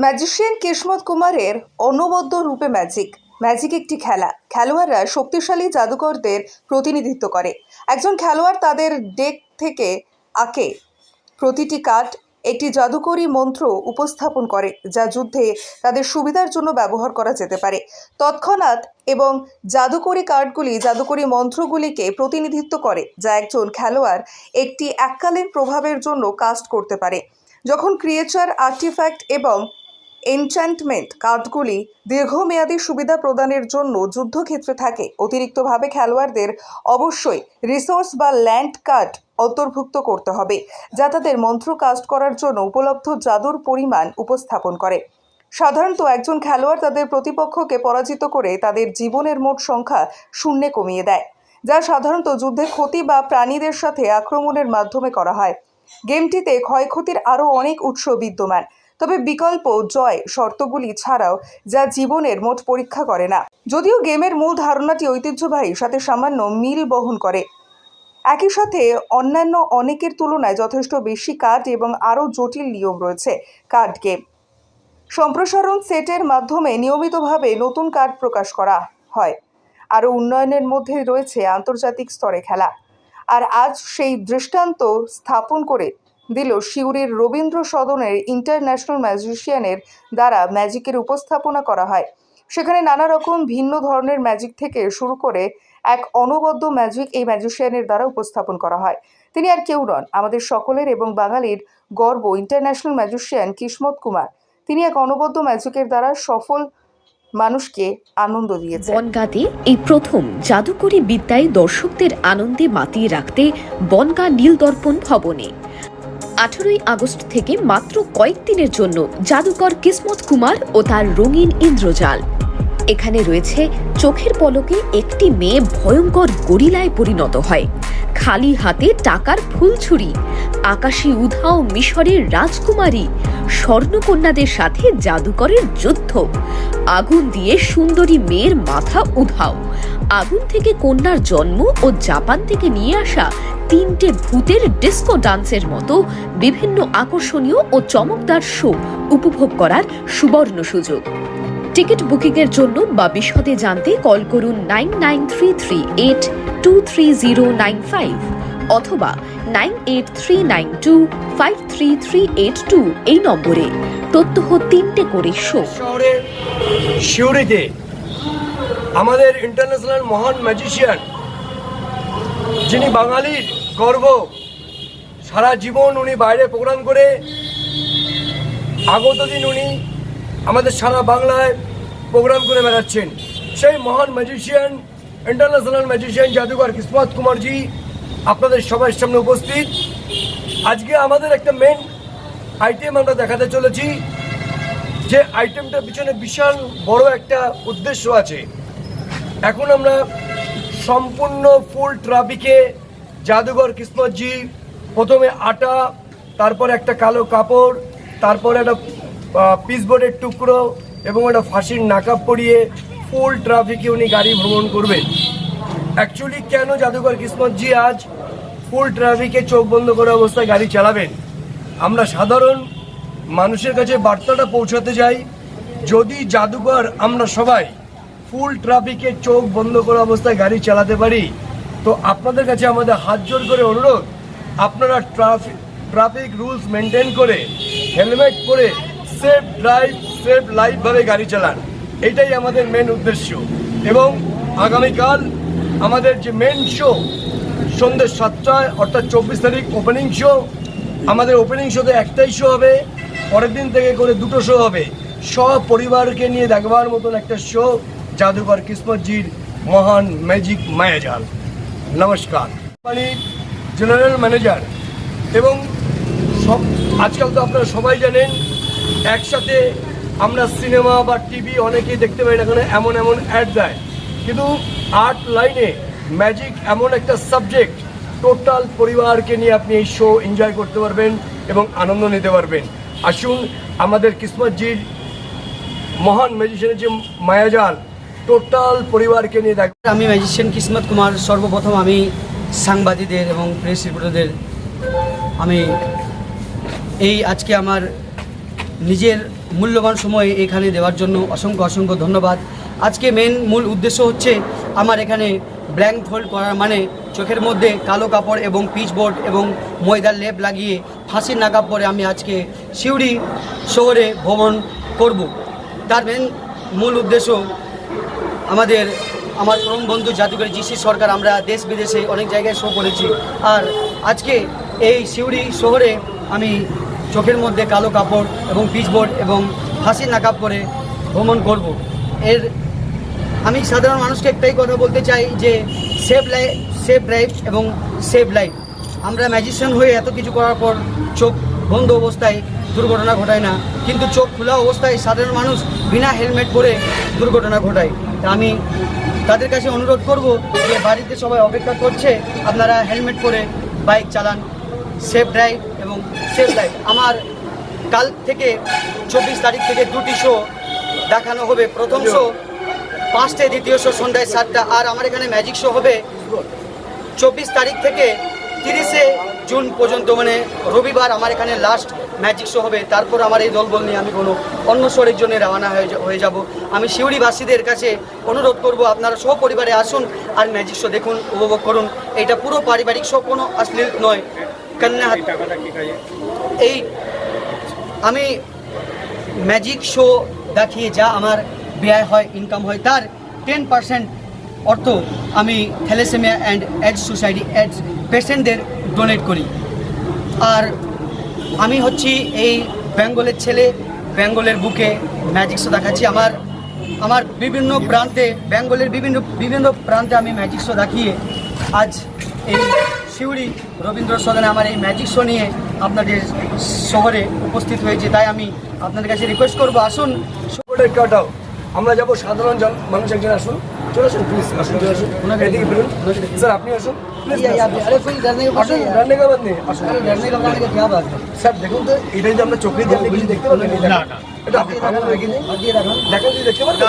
Magician কিসমত কুমারের অনবদ্য রূপে ম্যাজিক একটি খেলা। খেলোয়াড়রা শক্তিশালী জাদুকরদের প্রতিনিধিত্ব করে। একজন খেলোয়াড় তাদের ডেক থেকে আঁকে প্রতিটি কার্ড একটি জাদুকরী মন্ত্র উপস্থাপন করে, যা যুদ্ধে তাদের সুবিধার জন্য ব্যবহার করা যেতে পারে। তৎক্ষণাৎ এবং জাদুকরী কার্ডগুলি জাদুকরী মন্ত্রগুলিকে প্রতিনিধিত্ব করে, যা একজন খেলোয়াড় একটি এককালীন প্রভাবের জন্য কাস্ট করতে পারে। যখন ক্রিয়েচার, আর্টিফ্যাক্ট এবং এনচ্যান্টমেন্ট কার্ডগুলি দীর্ঘমেয়াদী সুবিধা প্রদানের জন্য যুদ্ধক্ষেত্রে থাকে, অতিরিক্তভাবে খেলোয়াড়দের অবশ্যই রিসোর্স বা ল্যান্ড কার্ড অন্তর্ভুক্ত করতে হবে, যা তাদের মন্ত্র কাস্ট করার জন্য উপলব্ধ জাদুর পরিমাণ উপস্থাপন করে। সাধারণত একজন খেলোয়াড় তাদের প্রতিপক্ষকে পরাজিত করে তাদের জীবনের মোট সংখ্যা শূন্যে কমিয়ে দেয়, যা সাধারণত যুদ্ধে ক্ষতি বা প্রাণীদের সাথে আক্রমণের মাধ্যমে করা হয়। গেমটিতে ক্ষয়ক্ষতির আরও অনেক উৎস বিদ্যমান, তবে বিকল্প জয় শর্তগুলি ছাড়াও, যা জীবনের মোট পরীক্ষা করে না। যদিও গেমের মূল ধারণাটি ঐতিহ্যবাহী, সাথে সামান্য মিল বহন করে। একই সাথে অন্যান্য অনেকের তুলনায় যথেষ্ট বেশি কার্ড এবং আরও জটিল নিয়ম রয়েছে। কার্ড গেম সম্প্রসারণ সেটের মাধ্যমে নিয়মিতভাবে নতুন কার্ড প্রকাশ করা হয়। আরও উন্নয়নের মধ্যে রয়েছে আন্তর্জাতিক স্তরে খেলা। আর আজ সেই দৃষ্টান্ত স্থাপন করে দিল সিউড়ির রবীন্দ্র সদনের ইন্টারন্যাশনাল ম্যাজিশিয়ানের দ্বারা ম্যাজিকের উপস্থাপনা করা হয়। সেখানে নানা রকম ভিন্ন ধরনের ম্যাজিক থেকে শুরু করে এক অনবদ্য ম্যাজিক এই ম্যাজিশিয়ানের দ্বারা উপস্থাপন করা হয়। তিনি আর কেউ নন, আমাদের সকলের এবং বাঙালির গর্ব ইন্টারন্যাশনাল ম্যাজিশিয়ান কিসমত কুমার। তিনি এক অনবদ্য ম্যাজিকের দ্বারা সফল মানুষকে আনন্দ দিয়েছে। বনগাঁতে এই প্রথম জাদুকরী বিদ্যায় দর্শকদের আনন্দে মাতিয়ে রাখতে বনগাঁ নীলদর্পণ ভবনে 18ই আগস্ট থেকে মাত্র কয়েকদিনের জন্য জাদুকর কিসমত কুমার ও তার রঙিন ইন্দ্রজাল। এখানে রয়েছে চোখের পলকে একটি মেয়ে ভয়ঙ্কর গরিলায় পরিণত হয়, খালি হাতে টাকার ফুলছুরি, আকাশী উধাও মিশরের রাজকুমারী, স্বর্ণকন্যাদের সাথে জাদুকরের যুদ্ধ, আগুন দিয়ে সুন্দরী মেয়ের মাথা উধাও, আগুন থেকে কন্যার জন্ম ও জাপান থেকে নিয়ে আসা 3টে ভূতের ডিস্কো ডান্সের মতো বিভিন্ন আকর্ষণীয় ও চমকদার শো উপভোগ করার সুবর্ণ সুযোগ। টিকিট বুকিংয়ের জন্য বা বিশদে জানতে কল করুন 9933823095 অথবা 9839253382 এই নম্বরে। প্রত্যহ 3টে করে শো। শহরের সিউড়িতে আমাদের ইন্টারন্যাশনাল মহান ম্যাজিশিয়ান, যিনি বাঙালির গর্ব, সারা জীবন উনি বাইরে প্রোগ্রাম করে আগত দিন উনি আমাদের সারা বাংলায় প্রোগ্রাম করে বেড়াচ্ছেন। সেই মহান ম্যাজিশিয়ান, ইন্টারন্যাশনাল ম্যাজিশিয়ান জাদুকর কিসমত কুমারজি আপনাদের সবার সামনে উপস্থিত। আজকে আমাদের একটা মেন আইটেম আমরা দেখাতে চলেছি, যে আইটেমটার পিছনে বিশাল বড় একটা উদ্দেশ্য আছে। এখন আমরা সম্পূর্ণ ফুল ট্রাফিকে জাদুকর কিসমতজি প্রথমে আটা, তারপর একটা কালো কাপড়, তারপর একটা পিসবোর্ডের টুকরো এবং একটা ফাঁসির নাকাব পরিয়ে ফুল ট্রাফিকে উনি গাড়ি ভ্রমণ করবেন। অ্যাকচুয়ালি কেন জাদুকর কিসমতজি আজ ফুল ট্রাফিকে চোখ বন্ধ করা অবস্থায় গাড়ি চালাবেন? আমরা সাধারণ মানুষের কাছে বার্তাটা পৌঁছাতে চাই, যদি জাদুকর আমরা সবাই ফুল ট্রাফিকে চোখ বন্ধ করা অবস্থায় গাড়ি চালাতে পারি, তো আপনাদের কাছে আমাদের হাত জোর করে অনুরোধ, আপনারা ট্রাফিক রুলস মেনটেন করে হেলমেট পরে সেফ ড্রাইভ সেফ লাইফভাবে গাড়ি চালান। এটাই আমাদের মেন উদ্দেশ্য। এবং আগামীকাল আমাদের যে মেন শো সন্ধ্যে 7টায়, অর্থাৎ 24 তারিখ ওপেনিং শো। আমাদের ওপেনিং শোতে একটাই শো হবে, পরের দিন থেকে করে 2টো শো হবে। সব পরিবারকে নিয়ে দেখবার মতন একটা শো, জাদুকর কিসমতজির মহান ম্যাজিক মায়াজাল। নমস্কার। কোম্পানির জেনারেল ম্যানেজার এবং সব আজকাল তো আপনারা সবাই জানেন, একসাথে আমরা সিনেমা বা টিভি অনেকেই দেখতে পাই না, এখানে এমন এমন অ্যাড দেয়, কিন্তু আর্ট লাইনে ম্যাজিক এমন একটা সাবজেক্ট, টোটাল পরিবারকে নিয়ে আপনি এই শো এনজয় করতে পারবেন এবং আনন্দ নিতে পারবেন। আসুন আমাদের কিসমতজির মহান ম্যাজিশিয়ানের যে মায়াজাল, টোটাল পরিবারকে নিয়ে দেখ। আমি ম্যাজিশিয়ান কিসমত কুমার। সর্বপ্রথম আমি সাংবাদিকদের এবং প্রেস রিপোর্টারদের আমি আজকে আমার নিজের মূল্যবান সময় এখানে দেওয়ার জন্য অসংখ্য অসংখ্য ধন্যবাদ। আজকে মূল উদ্দেশ্য হচ্ছে আমার এখানে ব্ল্যাঙ্ক ফোল্ড করার মানে চোখের মধ্যে কালো কাপড় এবং পিচবোর্ড এবং ময়দার লেপ লাগিয়ে ফাঁসির নাকাব পরে আমি আজকে সিউড়ি শহরে ভ্রমণ করব। তার মূল উদ্দেশ্য আমার পরম বন্ধু জাদুঘর জিসি সরকার, আমরা দেশ বিদেশে অনেক জায়গায় শো করেছি, আর আজকে এই সিউড়ি শহরে আমি চোখের মধ্যে কালো কাপড় এবং পিচবোর্ড এবং ফাঁসির নাকাব পরে ভ্রমণ করব। আমি সাধারণ মানুষকে একটাই কথা বলতে চাই যে সেভ লাইফ এবং সেভ লাইফ। আমরা ম্যাজিশিয়ান হয়ে এত কিছু করার পর চোখ বন্ধ অবস্থায় দুর্ঘটনা ঘটায় না, কিন্তু চোখ খোলা অবস্থায় সাধারণ মানুষ বিনা হেলমেট পরে দুর্ঘটনা ঘটায়। তা আমি তাদের কাছে অনুরোধ করব যে বাড়িতে সবাই অপেক্ষা করছে, আপনারা হেলমেট পরে বাইক চালান, সেফ ড্রাইভ এবং সেভ লাইফ। আমার কাল থেকে 24 তারিখ থেকে 2টি শো দেখানো হবে। প্রথম শো 5টায়, দ্বিতীয় শো সন্ধ্যায় 7টা, আর আমার এখানে ম্যাজিক শো হবে 24 তারিখ থেকে 30শে জুন পর্যন্ত, মানে রবিবার আমার এখানে লাস্ট ম্যাজিক শো হবে। তারপর আমার এই দলবল নিয়ে আমি কোনো অন্য শোয়ের জন্য রওনা হয়ে যাব। আমি সিউড়িবাসীদের কাছে অনুরোধ করব, আপনারা সপরিবারে আসুন আর ম্যাজিক শো দেখুন, উপভোগ করুন। এটা পুরো পারিবারিক শো, কোনো অশ্লীল নয়। কন্যা এই আমি ম্যাজিক শো দেখিয়ে যা আমার ব্যয় হয়, ইনকাম হয়, তার 10% অর্থ আমি thalassaemia and AIDS society AIDS পেশেন্টদের ডোনেট করি। আর আমি হচ্ছি এই বেঙ্গলের ছেলে, বেঙ্গলের বুকে ম্যাজিক শো দেখাচ্ছি। আমার বিভিন্ন প্রান্তে, বেঙ্গলের বিভিন্ন প্রান্তে আমি ম্যাজিক শো দেখিয়ে আজ এই সিউড়ি রবীন্দ্র সদনে আমার এই ম্যাজিক শো নিয়ে আপনাদের শহরে উপস্থিত হয়েছে। তাই আমি আপনাদের কাছে রিকোয়েস্ট করবো, আসুন। কাটাও আমরা যাবো সাধারণ মানুষ, একজন আসুন, চলে আসুন প্লিজ, আসুন, চলে আসুন, এদিকে ফিরুন স্যার, আপনি আসুন স্যার। দেখুন তো, এটা যদি আমরা চোখে দিয়ে কিছু দেখতে পারবেন? এটা আপনি দেখিয়ে দিন, দেখেন যদি দেখতে পারবেন,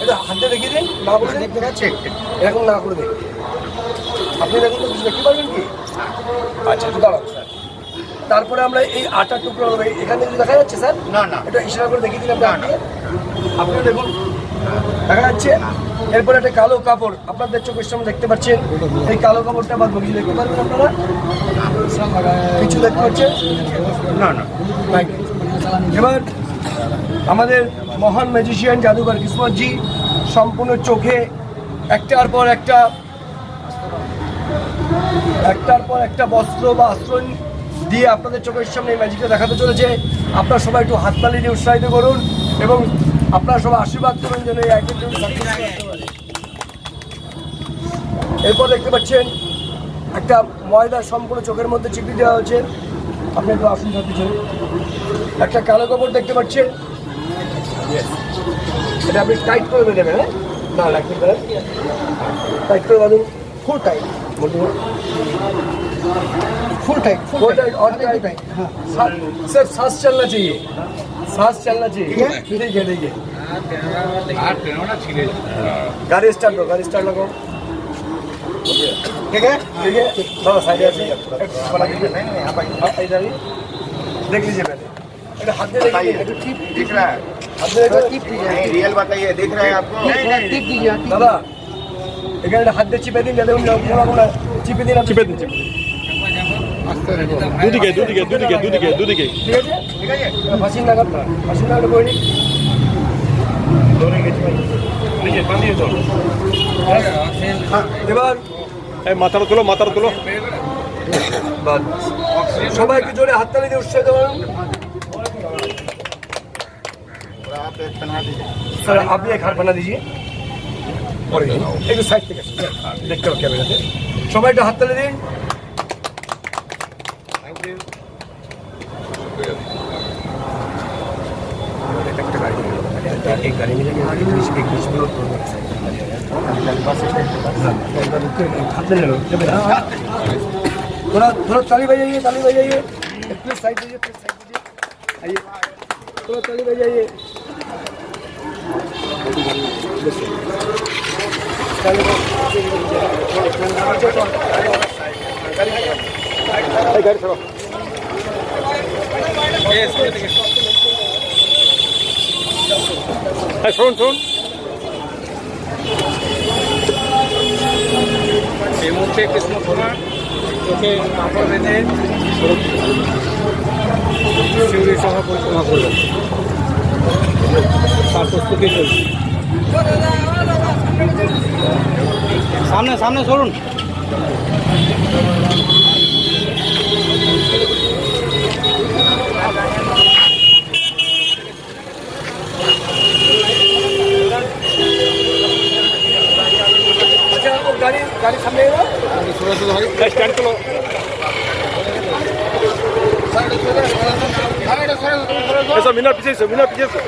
এটা হাতে দেখিয়ে দিন, না বলে দেখতে পাচ্ছি, এরকম না করে দেখুন, আপনি দেখুন তো কিছু দেখতে পারবেন কি? আচ্ছা, একটু দাঁড়ান স্যার। তারপরে আমরা এই আটার টুকরো হবে, এখানে যদি দেখা যাচ্ছে স্যার, না এটা ইশারা করে দেখিয়ে দিন আপনি দেখুন, দেখা যাচ্ছে। এরপরে একটা কালো কাপড় আপনাদের চোখের সামনে দেখতে পাচ্ছেন, এই কালো কাপড়টা আবার বগিয়ে দেখতে পারবেন আপনারা, কিছু দেখতে পাচ্ছেন না? এবার আমাদের মহান ম্যাজিশিয়ান জাদুঘর কিসমতজি সম্পূর্ণ চোখে একটার পর একটা বস্ত্র বা আশ্রয় দিয়ে আপনাদের চোখের সামনে এই ম্যাজিকটা দেখাতে চলেছে। আপনারা সবাই একটু হাততালি দিয়ে উৎসাহিত করুন এবং আপনারা সবাই আশীর্বাদ করুন যেন এই আইটেমটি সাকসেস করতে পারে। এরপর দেখতে পাচ্ছেন একটা ময়দা সম্পূর্ণ চোখের মধ্যে চিপি দেওয়া হয়েছে, আপনি একটু আসুন পিছনে। একটা কালো কাপড় দেখতে পাচ্ছেন, এটা আপনি টাইট করে দেবেন, হ্যাঁ না রাখতে পারেন, টাইট করে বাঁধুন, ফুল টাইট, फुल टाइट और टाइट। हाँ सर, सांस चलना चाहिए, सांस चलना चाहिए। ठीक है, देखिए गाड़ी स्टार्ट लगाओ, ठीक है थोड़ा साइड देख लीजिए पहले, हाथ में दिख रहा है, रियल बताइए, दिख रहा है आपको? दादा এখানে হাত দিয়ে চিপে দিন, যাতে চিপে দিন, দুদিকে ঠিক আছে। ফাঁসির নাগাদ করে নিন, এবার মাথাটা তোলো সবাইকে জোরে হাততালি দিয়ে উৎসাহিত করুন। স্যার আপনি এক হাত বানা দিজিয়ে, একটু সাইড থেকে দেখতে হবে ক্যামেরাতে, সবাই একটু হাততালি দিন। एक गाड़ी में थोड़ा ताली बजाइए, प्लीज साइड दीजिए, आइए थोड़ा ताली बजाइए। गाड़ी छोड़ो। শুনুন শুনুন। এই মুহূর্তে কৃষ্ণ কুমার চোখে কাপড় বেঁধে শিউরি সভা পরিক্রমা করবেন, তার প্রস্তুতি চলছে। সামনে সামনে সরুন। अच्छा वो गाड़ी गाड़ी सामने है ना? স্ট্যান্ড তোলো। এসো মিনার পিছিয়ে এসো, মিনার পিছিয়ে এসো।